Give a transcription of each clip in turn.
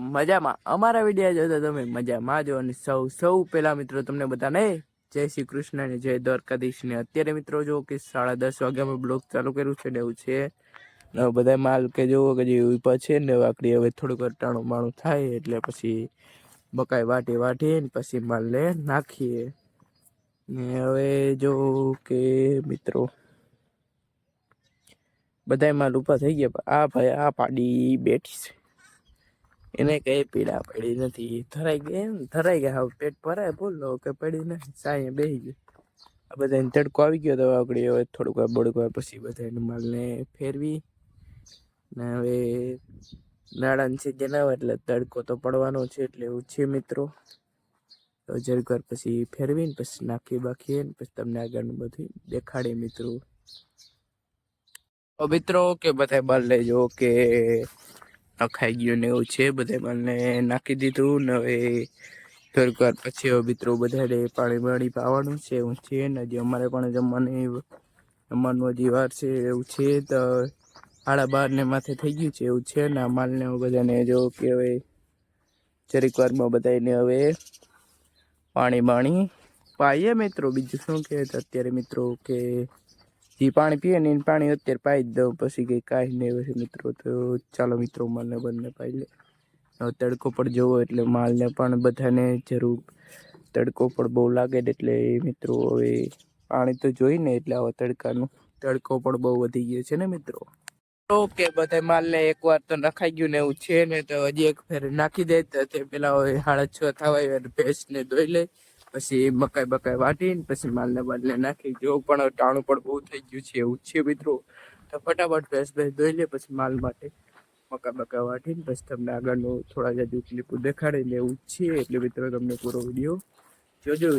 મજામાં અમારા વિડીયો જોતા તમે મજામાં જો અને સૌ પહેલા મિત્રો તમને બધાને જય શ્રી કૃષ્ણ અને જય દ્વારકાધીશ ને અત્યારે મિત્રો જો કે 10:30 વાગ્યામાં બ્લોગ ચાલુ કર્યું છે ને એવું છે ને બધા માલ કે જો કે જે ઉપર છે ને આકડી હવે થોડુંક ટાણું માણું થાય એટલે પછી બકાઈ વાટી ને પછી માલને નાખીએ ને હવે જો કે મિત્રો બધા માલ ઉપર થઈ ગયા આ ભાઈ આ પાડી બેઠી છે એને કઈ પીડા પડી નથી ધરાઈ ગયા હવે પેટ ભરાય બોલો કે પડી નથી સાંયે બેસી ગયું આ બધાને તડકો આવી ગયો તો આગળ હવે થોડુંક બળક પછી બધાને માલને ફેરવી ને હવે નાળાની સિઝન આવે એટલે તડકો તો પડવાનો છે એટલે એવું છે મિત્રો તો જરીક વાર પછી ફેરવીને પછી નાખી બાખીએ ને પછી તમને આગળનું બધું દેખાડે મિત્રો કે બધા બાર લેજો કે નખાઈ ગયું ને એવું છે બધા માલને નાખી દીધું ને હવે થોડીક વાર પછી મિત્રો બધાને પાણી પાવાનું છે એવું છે ને હજી અમારે પણ જમવાનું હજી વાર છે એવું છે તો 12:30 ને માથે થઈ ગયું છે એવું છે ને આ માલને બધાને જો કે હવે જરીક વારમાં બધાને હવે પાણી પાઈએ મિત્રો બીજું શું કહે અત્યારે મિત્રો કે જે પાણી પીએ ને પાણી અત્યારે પાઈ જ દઉં પછી કંઈ કાંઈ નહીં હોય મિત્રો તો ચાલો મિત્રો માલને બંને પાઈ લે તડકો પણ જોવો એટલે માલને પણ બધાને જરૂર તડકો પણ બહુ લાગે એટલે મિત્રો હવે પાણી તો જોઈ ને એટલે આવા તડકો પણ બહુ વધી ગયો છે ને મિત્રો ઓકે બધા માલને એકવાર તો નખાઈ ગયું ને એવું છે ને તો હજી એક ફેર નાખી દે તો તે પેલા 6:30 થવાય અને ભેંસને ધોઈ લે પછી બકાઈ વાટીને પછી માલને નાખી જો પણ ટાણું પણ બહુ થઈ ગયું છે એવું છે મિત્રો તો ફટાફટ ભેંસ ધોઈ લે પછી માલ માટે બકાઈ વાટીને પછી તમને આગળનું થોડા જાજુ ક્લિપ દેખાડે ને એવું છે એટલે મિત્રો તમને પૂરો વિડીયો જોજો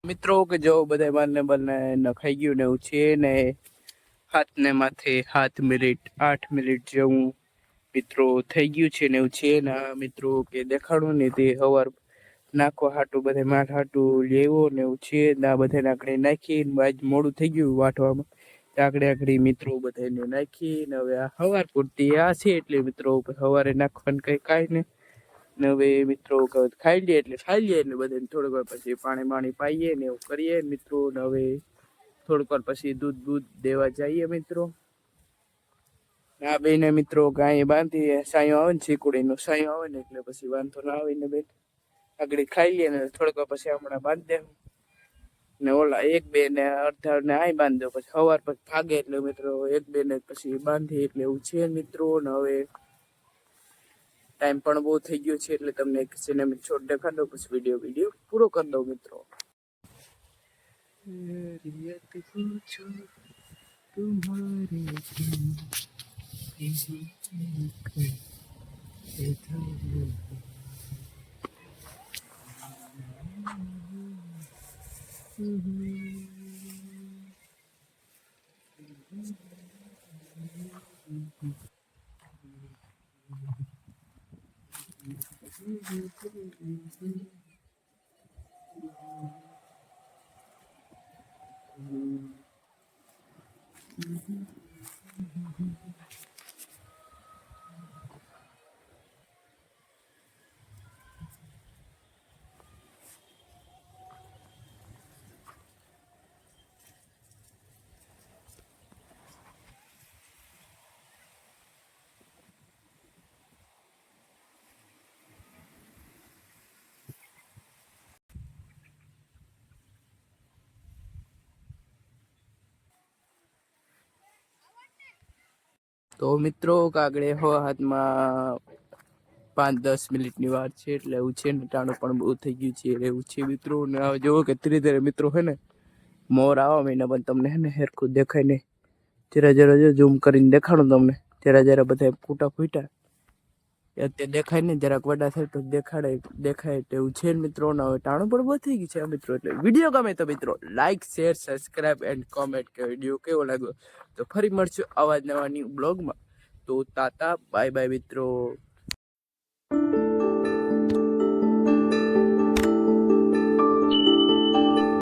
મિત્રો કે જો બધા માલને નખાઈ ગયું ને એવું છે ને હાથને માથે 7 મિનિટ 8 મિનિટ જેવું મિત્રો થઈ ગયું છે ને એવું છે ને મિત્રો કે દેખાડું ને તે હવાર નાખવા હાટું બધા માઠ હાટું લેવો ને એવું છે ને આ બધાને આકડે નાખીને આજ મોડું થઈ ગયું વાટવામાં આકડી મિત્રો બધાને નાખીને હવે આ હવાર પૂરતી આ છે એટલે મિત્રો સવારે નાખવાનું કાંઈ નહીં ને હવે મિત્રો ખાઈ લે એટલે બધાને થોડીક વાર પછી પાણી પાઈએ ને એવું કરીએ મિત્રો ને હવે થોડીક વાર પછી દૂધ દેવા જઈએ મિત્રો આ બેને મિત્રો ગાય બાંધી સાયો આવે ને ચીકુડીનો સાયો આવે ને એટલે પછી વાંધો ના આવે ને બેન આગળ ખાઈ લે ને થોડીક વાર પછી હમણાં બાંધી દે ને ઓલા 1-2 ને અડધા ને આઈ બાંધી દો પછી સવાર પછી ભાગે એટલે મિત્રો 1-2 ને પછી બાંધી એટલે એવું છે મિત્રો ને હવે ટાઈમ પણ બહુ થઈ ગયો છે એટલે તમને એક સિનેમેટિક શોટ દેખાડો પછી વિડીયો પૂરો કરી દઉં મિત્રો તો મિત્રો કાગડે હાથમાં 5-10 મિનિટની વાર છે એટલે એવું છે ને ટાણું પણ બહુ થઈ ગયું છે એવું છે મિત્રો ને જોવો કે ધીરે મિત્રો હે ને મોર આવા મહિના પણ તમને હે ને હેરખું દેખાય ને જરા ઝૂમ કરીને દેખાડું તમને જરા બધા ફૂટા અત્યારે દેખાય ને જરાક વડા થાય તો દેખાય એવું છે મિત્રો ને હવે ટાણું પણ બહુ થઈ ગયું છે મિત્રો એટલે વિડીયો ગમે તો મિત્રો like share subscribe and comment કે વિડીયો કેવો લાગ્યો તો ફરી મળશું આવા જ નવા ન્યૂ બ્લોગમાં તો તાતા બાય મિત્રો.